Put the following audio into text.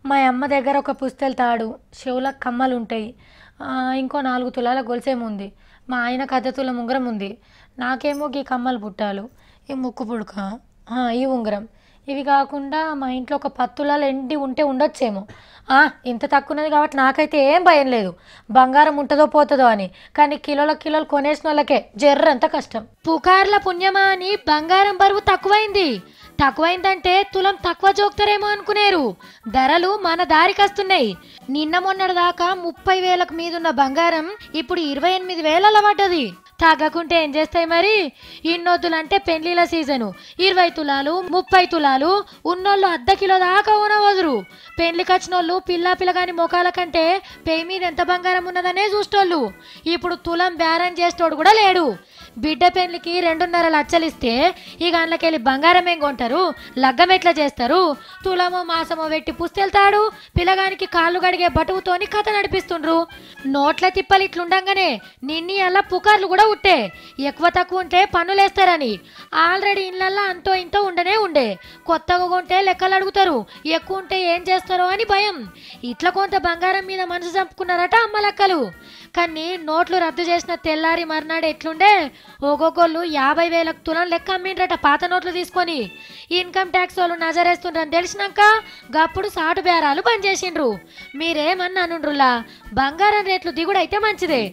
మా అమ్మ దగ్గర ఒక పుస్తెల తాడు, చెవులకు కమ్మలుంటాయి. ఇంకో 4 తులాల గొలుసేముంది. మా ఆయనకు అర్ధ తులం ఉంగరం ఉంది. నాకేమో గీ కమ్మలు బుట్టాలు, ఈ ముక్కు పుడక, ఈ ఉంగరం. ఇవి కాకుండా మా ఇంట్లో ఒక 10 తులాలు ఎండి ఉంటే ఉండొచ్చేమో. ఇంత తక్కువన్నది కాబట్టి నాకైతే ఏం భయం లేదు, బంగారం ఉంటుందో పోతుందో అని. కానీ కిలోల కిలోలు కొనేసిన వాళ్ళకే జర్రంత కష్టం. పుకార్ల పుణ్యమా అని బంగారం బరువు తక్కువైందంటే తులం తక్కువ జోక్తారేమో అనుకునేరు. ధరలు మన దారికొస్తున్నాయి. నిన్న మొన్నటి దాకా 30,000కు మీదున్న బంగారం ఇప్పుడు 28,000 పడ్డది. తగ్గకుంటే ఏం చేస్తాయి మరి? ఇన్నొద్దులంటే పెళ్లిల సీజను. 20 తులాలు 30 తులాలు ఉన్నోళ్ళు అర్ధ కిలో దాకా ఉనవదురు. పెళ్లికి వచ్చినోళ్ళు పిల్లగాని మొఖాల కంటే పెయి మీద ఎంత బంగారం ఉన్నదనే చూస్తోళ్ళు. ఇప్పుడు తులం బేరం చేస్తోడు కూడా లేడు. బిడ్డ పెళ్లికి 2.5 లక్షలు ఇస్తే ఇక అందులోకెళ్ళి బంగారం ఏం కొంటారు? లగ్గం ఎట్లా చేస్తారు? తులమో మాసమో పెట్టి పుస్తెళ్తాడు. పిల్లగానికి కాళ్ళు గడిగే బటువుతోని కథ నడిపిస్తుండ్రు. నోట్ల తిప్పలు ఇట్లుండగానే నిన్ని అలా పుకార్లు కూడా ఉట్టే. ఎక్కువ తక్కువ ఉంటే పన్నులేస్తారని. ఆల్రెడీ ఇళ్ళల్లో అంతో ఇంతో ఉండే కొత్తగా కొంటే లెక్కలు అడుగుతారు. ఎక్కువ ఉంటే ఏం చేస్తారో అని భయం. ఇట్లా కొంత బంగారం మీద మనసు చంపుకున్నారట అమ్మ లెక్కలు. కానీ నోట్లు రద్దు చేసిన తెల్లారి మర్నాడు ఎట్లుండే, ఒక్కొక్కళ్ళు 50,000 తులం లెక్క అమ్మిండ్రట పాత నోట్లు తీసుకొని. ఇన్కమ్ ట్యాక్స్ వాళ్ళు నజరేస్తుండ్రని తెలిసినాక గప్పుడు సాటు బేరాలు బంద్ చేసిండ్రు. మీరేమన్నా అనుండ్రులా, బంగారం రేట్లు దిగుడైతే మంచిదే.